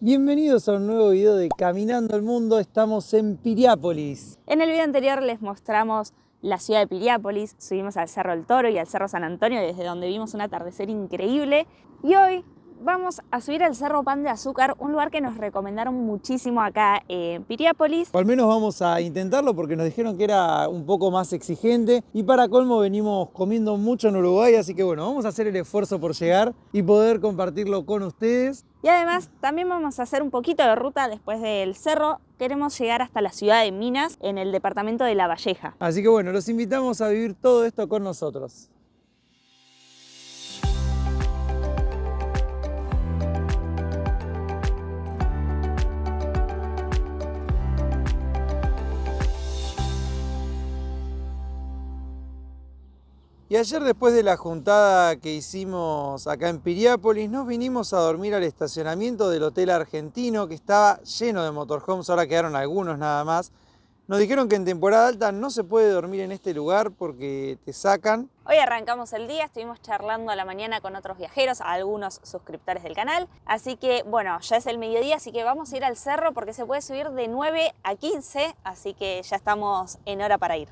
Bienvenidos a un nuevo video de Caminando el Mundo, estamos en Piriápolis. En el video anterior les mostramos la ciudad de Piriápolis, subimos al Cerro El Toro y al Cerro San Antonio, desde donde vimos un atardecer increíble. Y hoy vamos a subir al Cerro Pan de Azúcar, un lugar que nos recomendaron muchísimo acá en Piriápolis. O al menos vamos a intentarlo porque nos dijeron que era un poco más exigente y para colmo venimos comiendo mucho en Uruguay, así que bueno, vamos a hacer el esfuerzo por llegar y poder compartirlo con ustedes. Y además también vamos a hacer un poquito de ruta después del cerro. Queremos llegar hasta la ciudad de Minas, en el departamento de La Valleja. Así que bueno, los invitamos a vivir todo esto con nosotros. Y ayer, después de la juntada que hicimos acá en Piriápolis, nos vinimos a dormir al estacionamiento del Hotel Argentino, que estaba lleno de motorhomes, ahora quedaron algunos nada más. Nos dijeron que en temporada alta no se puede dormir en este lugar porque te sacan. Hoy arrancamos el día, estuvimos charlando a la mañana con otros viajeros, algunos suscriptores del canal. Así que, bueno, ya es el mediodía, así que vamos a ir al cerro porque se puede subir de 9 a 15, así que ya estamos en hora para ir.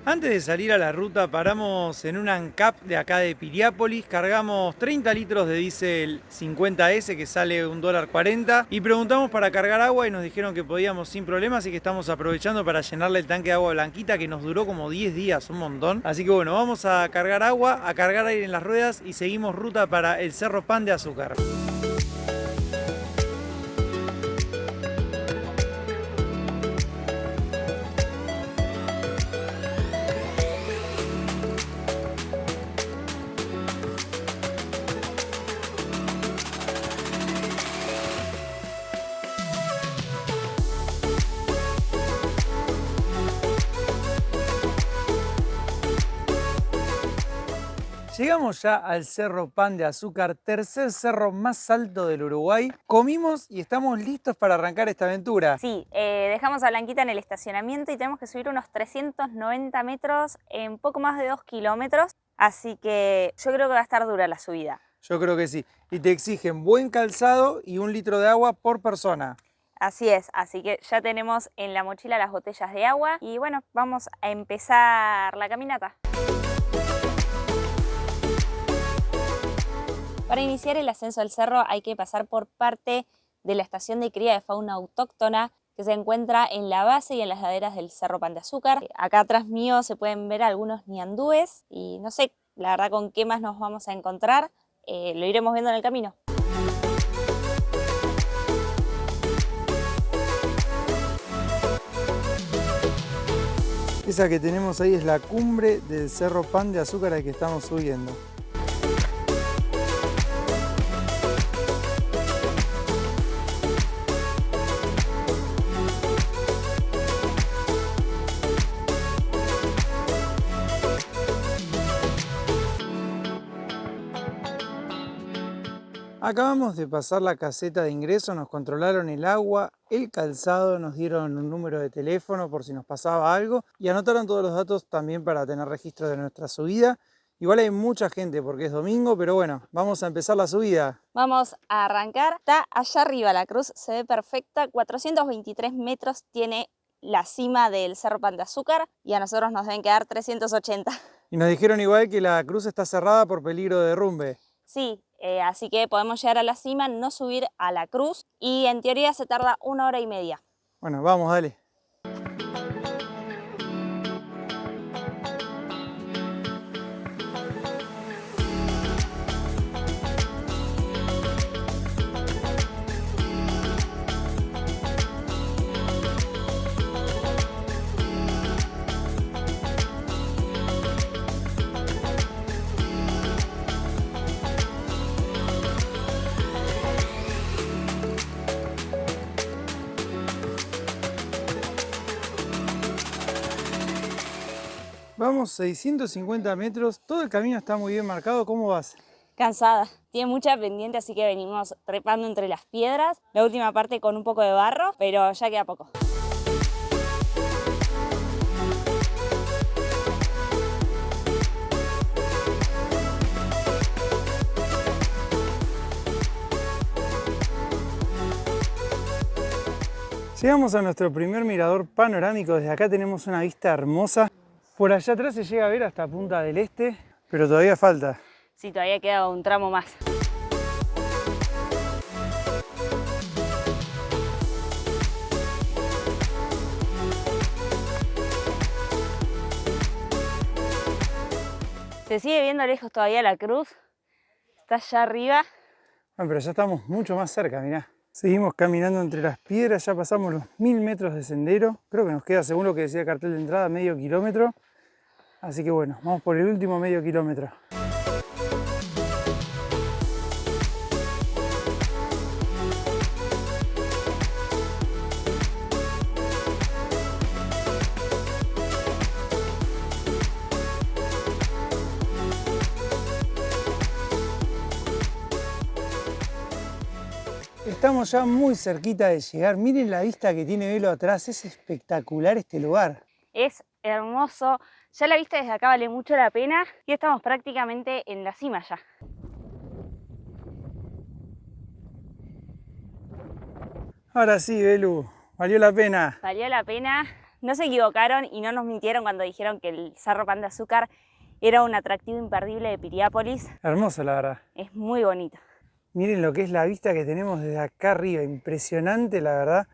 Antes de salir a la ruta paramos en un ANCAP de acá de Piriápolis, cargamos 30 litros de diésel 50S que sale $1.40 y preguntamos para cargar agua y nos dijeron que podíamos sin problema, así que estamos aprovechando para llenarle el tanque de agua blanquita que nos duró como 10 días, un montón. Así que bueno, vamos a cargar agua, a cargar aire en las ruedas y seguimos ruta para el Cerro Pan de Azúcar. Llegamos ya al Cerro Pan de Azúcar, tercer cerro más alto del Uruguay. Comimos y estamos listos para arrancar esta aventura. Sí, dejamos a Blanquita en el estacionamiento y tenemos que subir unos 390 metros en poco más de 2 kilómetros. Así que yo creo que va a estar dura la subida. Yo creo que sí. Y te exigen buen calzado y 1 litro de agua por persona. Así es, así que ya tenemos en la mochila las botellas de agua y bueno, vamos a empezar la caminata. Para iniciar el ascenso al cerro hay que pasar por parte de la estación de cría de fauna autóctona que se encuentra en la base y en las laderas del Cerro Pan de Azúcar. Acá atrás mío se pueden ver algunos ñandúes y no sé, la verdad, con qué más nos vamos a encontrar, lo iremos viendo en el camino. Esa que tenemos ahí es la cumbre del Cerro Pan de Azúcar al que estamos subiendo. Acabamos de pasar la caseta de ingreso, nos controlaron el agua, el calzado, nos dieron un número de teléfono por si nos pasaba algo y anotaron todos los datos también para tener registro de nuestra subida. Igual hay mucha gente porque es domingo, pero bueno, vamos a empezar la subida. Vamos a arrancar. Está allá arriba, la cruz se ve perfecta, 423 metros tiene la cima del Cerro Pan de Azúcar y a nosotros nos deben quedar 380. Y nos dijeron igual que la cruz está cerrada por peligro de derrumbe. Sí, así que podemos llegar a la cima, no subir a la cruz y en teoría se tarda 1 hora y media. Bueno, vamos, dale. Vamos 650 metros, todo el camino está muy bien marcado. ¿Cómo vas? Cansada. Tiene mucha pendiente, así que venimos trepando entre las piedras. La última parte con un poco de barro, pero ya queda poco. Llegamos a nuestro primer mirador panorámico. Desde acá tenemos una vista hermosa. Por allá atrás se llega a ver hasta Punta del Este, pero todavía falta. Sí, todavía queda un tramo más. Se sigue viendo lejos todavía la cruz. Está allá arriba. Bueno, pero ya estamos mucho más cerca, mirá. Seguimos caminando entre las piedras, ya pasamos los 1000 metros de sendero. Creo que nos queda, según lo que decía el cartel de entrada, medio kilómetro. Así que bueno, vamos por el último medio kilómetro. Estamos ya muy cerquita de llegar. Miren la vista que tiene Belu atrás, es espectacular este lugar. Es hermoso, ya la vista desde acá vale mucho la pena y estamos prácticamente en la cima ya. Ahora sí, Belu, valió la pena. Valió la pena, no se equivocaron y no nos mintieron cuando dijeron que el Cerro Pan de Azúcar era un atractivo imperdible de Piriápolis. Hermoso, la verdad. Es muy bonito. Miren lo que es la vista que tenemos desde acá arriba, impresionante la verdad.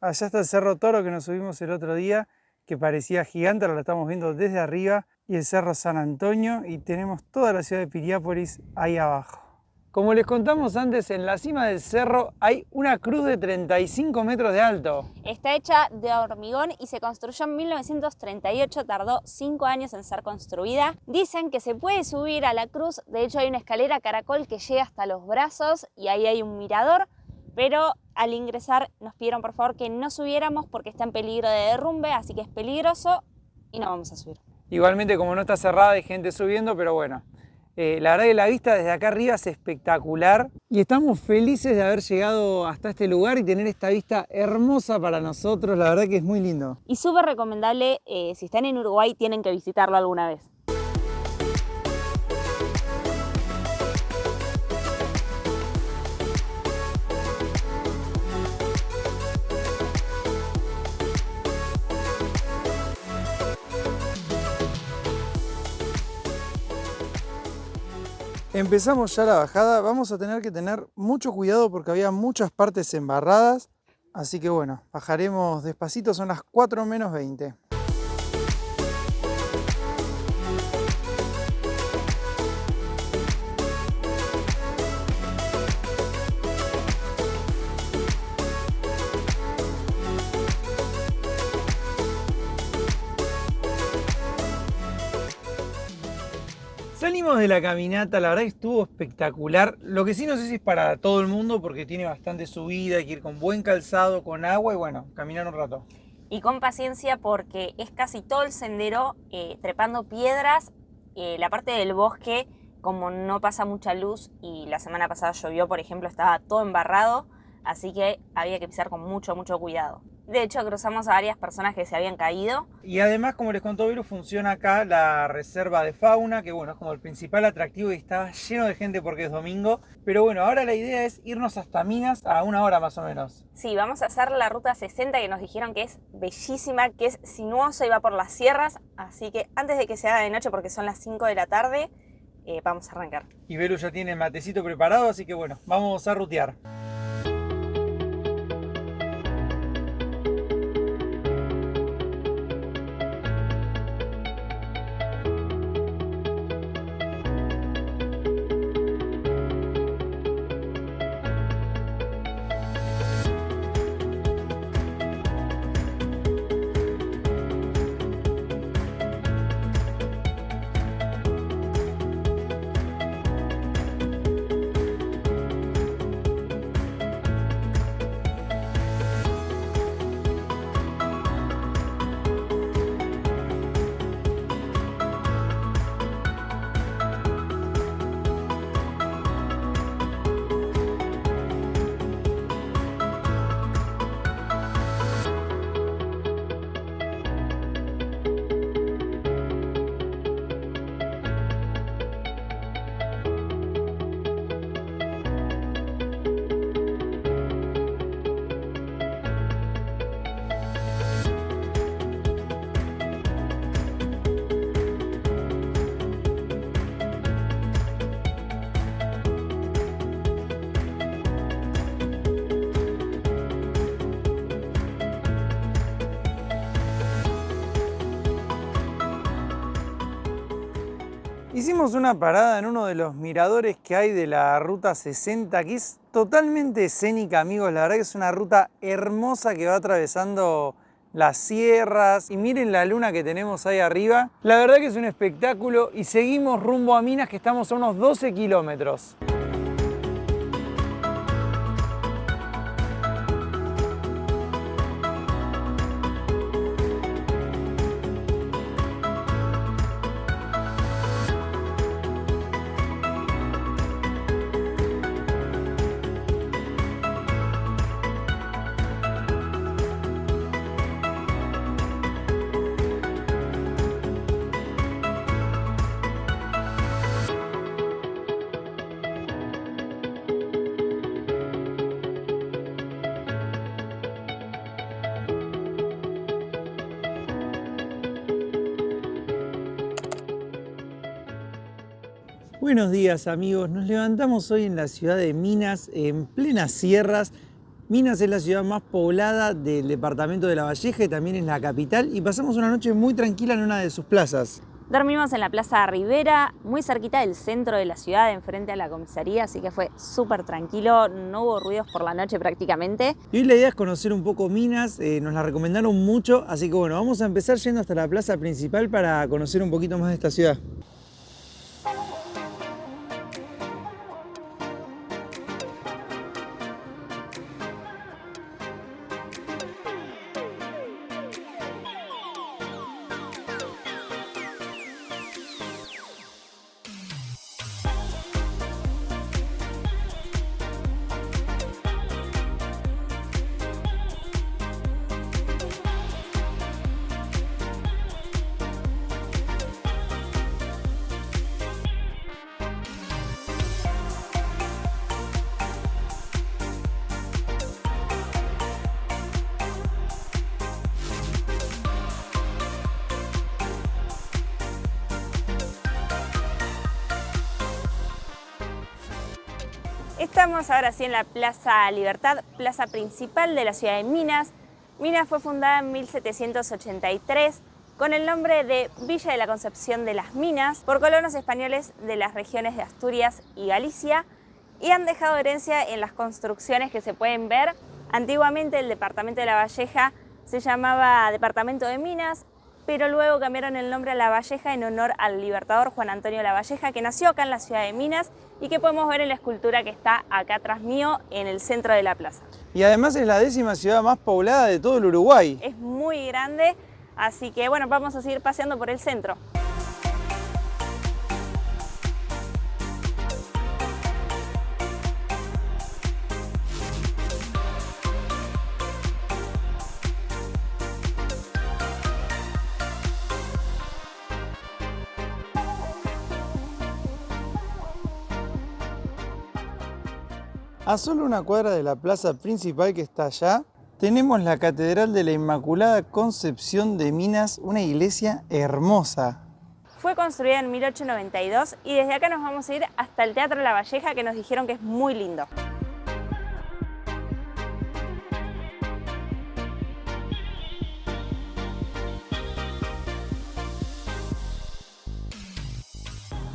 Allá está el Cerro Toro que nos subimos el otro día, que parecía gigante, ahora lo estamos viendo desde arriba, y el Cerro San Antonio, y tenemos toda la ciudad de Piriápolis ahí abajo. Como les contamos antes, en la cima del cerro hay una cruz de 35 metros de alto. Está hecha de hormigón y se construyó en 1938, tardó 5 años en ser construida. Dicen que se puede subir a la cruz, de hecho hay una escalera caracol que llega hasta los brazos y ahí hay un mirador, pero al ingresar nos pidieron por favor que no subiéramos porque está en peligro de derrumbe, así que es peligroso y no vamos a subir. Igualmente, como no está cerrada, hay gente subiendo, pero bueno. La verdad que la vista desde acá arriba es espectacular y estamos felices de haber llegado hasta este lugar y tener esta vista hermosa para nosotros. La verdad que es muy lindo. Y súper recomendable, si están en Uruguay tienen que visitarlo alguna vez. Empezamos ya la bajada, vamos a tener que tener mucho cuidado porque había muchas partes embarradas, así que bueno, bajaremos despacito, son las 4 menos 20. Salimos de la caminata, la verdad que estuvo espectacular. Lo que sí no sé si es para todo el mundo porque tiene bastante subida, hay que ir con buen calzado, con agua y bueno, caminar un rato. Y con paciencia porque es casi todo el sendero trepando piedras, la parte del bosque como no pasa mucha luz y la semana pasada llovió, por ejemplo, estaba todo embarrado, así que había que pisar con mucho cuidado. De hecho, cruzamos a varias personas que se habían caído. Y además, como les contó Belu, funciona acá la reserva de fauna, que bueno, es como el principal atractivo y estaba lleno de gente porque es domingo. Pero bueno, ahora la idea es irnos hasta Minas a 1 hora más o menos. Sí, vamos a hacer la ruta 60 que nos dijeron que es bellísima, que es sinuosa y va por las sierras. Así que antes de que se haga de noche, porque son las 5 de la tarde, vamos a arrancar. Y Belu ya tiene el matecito preparado, así que bueno, vamos a rutear. Hicimos una parada en uno de los miradores que hay de la Ruta 60, que es totalmente escénica, amigos. La verdad que es una ruta hermosa que va atravesando las sierras. Y miren la luna que tenemos ahí arriba. La verdad que es un espectáculo y seguimos rumbo a Minas, que estamos a unos 12 kilómetros. Buenos días, amigos. Nos levantamos hoy en la ciudad de Minas, en plenas sierras. Minas es la ciudad más poblada del departamento de La Valleja y también es la capital, y pasamos una noche muy tranquila en una de sus plazas. Dormimos en la Plaza Rivera, muy cerquita del centro de la ciudad, enfrente a la comisaría, así que fue súper tranquilo, no hubo ruidos por la noche prácticamente. Y hoy la idea es conocer un poco Minas, nos la recomendaron mucho, así que bueno, vamos a empezar yendo hasta la plaza principal para conocer un poquito más de esta ciudad. Estamos ahora sí en la Plaza Libertad, plaza principal de la ciudad de Minas. Minas fue fundada en 1783 con el nombre de Villa de la Concepción de las Minas por colonos españoles de las regiones de Asturias y Galicia, y han dejado herencia en las construcciones que se pueden ver. Antiguamente el departamento de La Valleja se llamaba Departamento de Minas, pero luego cambiaron el nombre a La Valleja en honor al libertador Juan Antonio La Valleja, que nació acá en la ciudad de Minas y que podemos ver en la escultura que está acá atrás mío en el centro de la plaza. Y además es la 10ª ciudad más poblada de todo el Uruguay. Es muy grande, así que bueno, vamos a seguir paseando por el centro. A solo una cuadra de la plaza principal que está allá, tenemos la Catedral de la Inmaculada Concepción de Minas, una iglesia hermosa. Fue construida en 1892 y desde acá nos vamos a ir hasta el Teatro La Valleja, que nos dijeron que es muy lindo.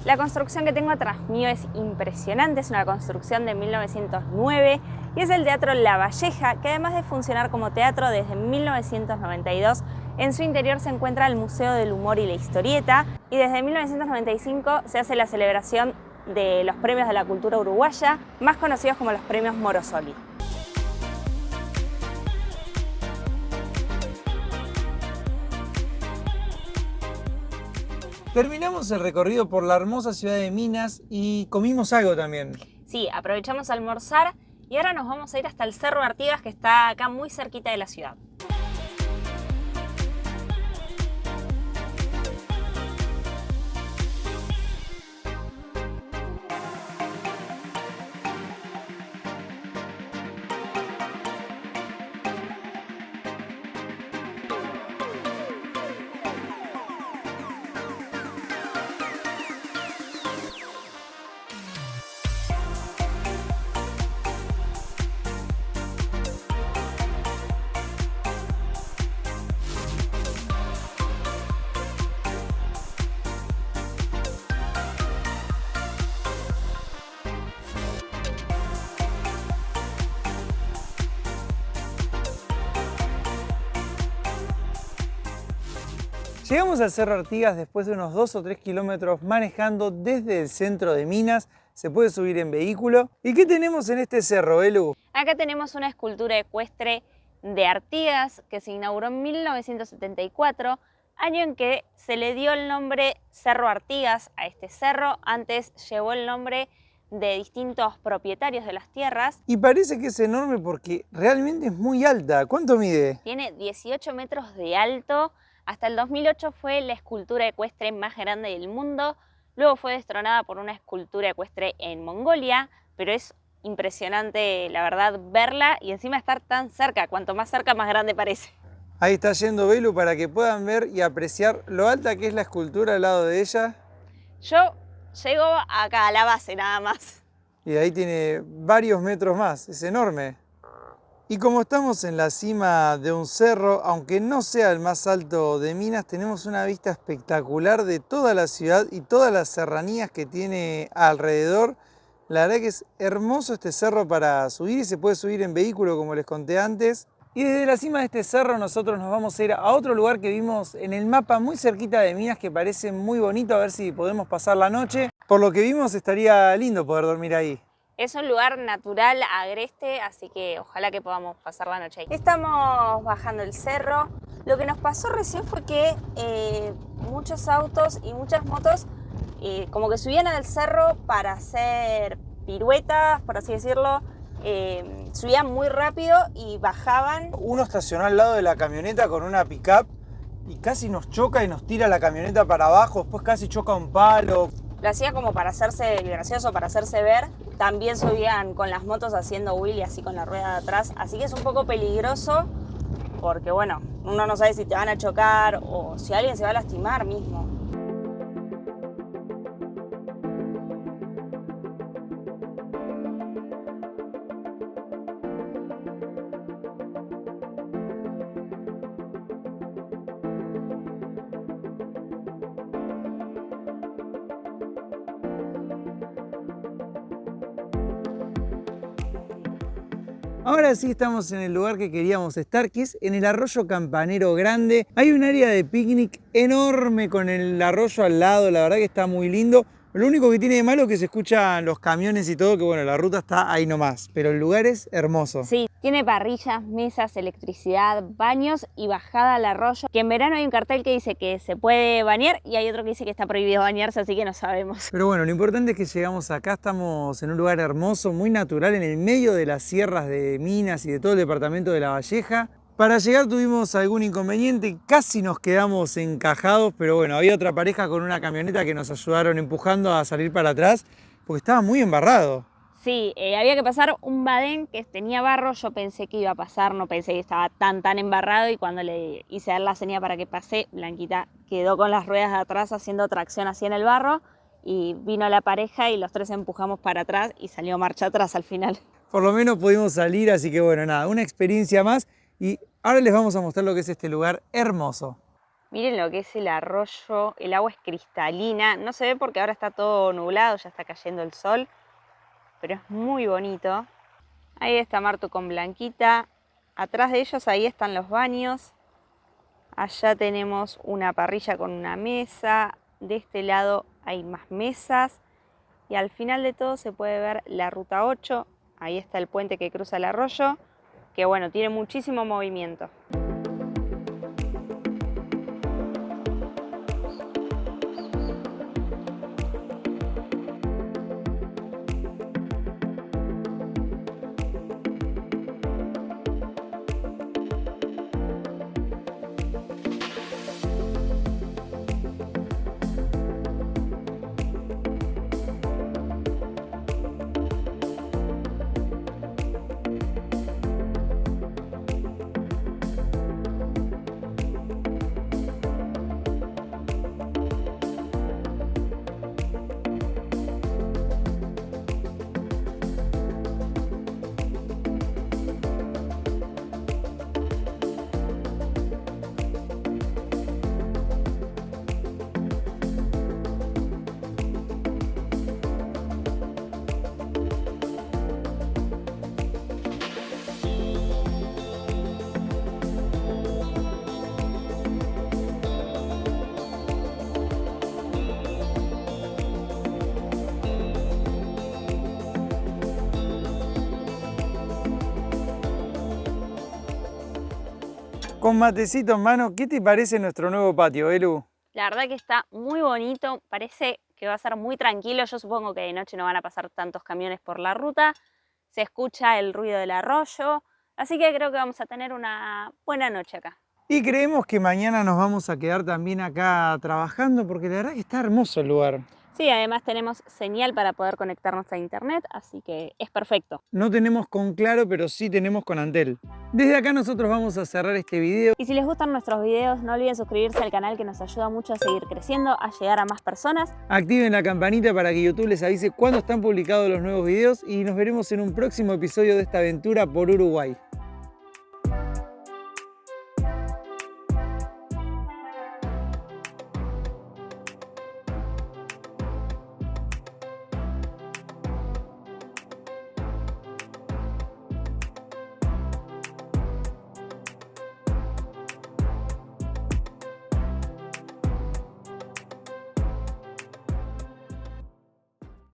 La construcción que tengo atrás mío es impresionante, es una construcción de 1909 y es el Teatro La Valleja, que además de funcionar como teatro desde 1992, en su interior se encuentra el Museo del Humor y la Historieta, y desde 1995 se hace la celebración de los premios de la cultura uruguaya, más conocidos como los premios Morosoli. Terminamos el recorrido por la hermosa ciudad de Minas y comimos algo también. Sí, aprovechamos a almorzar y ahora nos vamos a ir hasta el Cerro Artigas, que está acá muy cerquita de la ciudad. Llegamos al Cerro Artigas después de unos 2 o 3 kilómetros manejando desde el centro de Minas. Se puede subir en vehículo. ¿Y qué tenemos en este cerro, Elu? Acá tenemos una escultura ecuestre de Artigas que se inauguró en 1974, año en que se le dio el nombre Cerro Artigas a este cerro. Antes llevó el nombre de distintos propietarios de las tierras. Y parece que es enorme porque realmente es muy alta. ¿Cuánto mide? Tiene 18 metros de alto. Hasta el 2008 fue la escultura ecuestre más grande del mundo. Luego fue destronada por una escultura ecuestre en Mongolia, pero es impresionante, la verdad, verla y encima estar tan cerca. Cuanto más cerca, más grande parece. Ahí está yendo Belu para que puedan ver y apreciar lo alta que es la escultura al lado de ella. Yo llego acá a la base nada más. Y ahí tiene varios metros más, es enorme. Y como estamos en la cima de un cerro, aunque no sea el más alto de Minas, tenemos una vista espectacular de toda la ciudad y todas las serranías que tiene alrededor. La verdad que es hermoso este cerro para subir y se puede subir en vehículo, como les conté antes. Y desde la cima de este cerro nosotros nos vamos a ir a otro lugar que vimos en el mapa muy cerquita de Minas, que parece muy bonito, a ver si podemos pasar la noche. Por lo que vimos estaría lindo poder dormir ahí. Es un lugar natural, agreste, así que ojalá que podamos pasar la noche ahí. Estamos bajando el cerro. Lo que nos pasó recién fue que muchos autos y muchas motos como que subían al cerro para hacer piruetas, por así decirlo. Subían muy rápido y bajaban. Uno estacionó al lado de la camioneta con una pick-up y casi nos choca y nos tira la camioneta para abajo, después casi choca un palo. Lo hacía como para hacerse gracioso, para hacerse ver. También subían con las motos haciendo wheelie así con la rueda de atrás. Así que es un poco peligroso porque, bueno, uno no sabe si te van a chocar o si alguien se va a lastimar mismo. Ahora sí estamos en el lugar que queríamos estar, que es en el arroyo Campanero Grande. Hay un área de picnic enorme con el arroyo al lado, la verdad que está muy lindo. Lo único que tiene de malo es que se escuchan los camiones y todo, que bueno, la ruta está ahí nomás, pero el lugar es hermoso. Sí, tiene parrillas, mesas, electricidad, baños y bajada al arroyo, que en verano hay un cartel que dice que se puede bañar y hay otro que dice que está prohibido bañarse, así que no sabemos. Pero bueno, lo importante es que llegamos acá, estamos en un lugar hermoso, muy natural, en el medio de las sierras de Minas y de todo el departamento de La Valleja. Para llegar tuvimos algún inconveniente, casi nos quedamos encajados, pero bueno, había otra pareja con una camioneta que nos ayudaron empujando a salir para atrás, porque estaba muy embarrado. Sí, había que pasar un badén que tenía barro, yo pensé que iba a pasar, no pensé que estaba tan embarrado y cuando le hice dar la señal para que pase, Blanquita quedó con las ruedas de atrás haciendo tracción así en el barro y vino la pareja y los tres empujamos para atrás y salió marcha atrás al final. Por lo menos pudimos salir, así que bueno, nada, una experiencia más y ahora les vamos a mostrar lo que es este lugar hermoso. Miren lo que es el arroyo, el agua es cristalina, no se ve porque ahora está todo nublado, ya está cayendo el sol, pero es muy bonito. Ahí está Martu con Blanquita, atrás de ellos ahí están los baños, allá tenemos una parrilla con una mesa, de este lado hay más mesas y al final de todo se puede ver la ruta 8, ahí está el puente que cruza el arroyo, que bueno, tiene muchísimo movimiento. Con matecito en mano, ¿qué te parece nuestro nuevo patio, Belu? La verdad que está muy bonito, parece que va a ser muy tranquilo. Yo supongo que de noche no van a pasar tantos camiones por la ruta. Se escucha el ruido del arroyo, así que creo que vamos a tener una buena noche acá. Y creemos que mañana nos vamos a quedar también acá trabajando porque la verdad que está hermoso el lugar. Sí, además tenemos señal para poder conectarnos a internet, así que es perfecto. No tenemos con Claro, pero sí tenemos con Antel. Desde acá nosotros vamos a cerrar este video. Y si les gustan nuestros videos, no olviden suscribirse al canal, que nos ayuda mucho a seguir creciendo, a llegar a más personas. Activen la campanita para que YouTube les avise cuando están publicados los nuevos videos y nos veremos en un próximo episodio de esta aventura por Uruguay.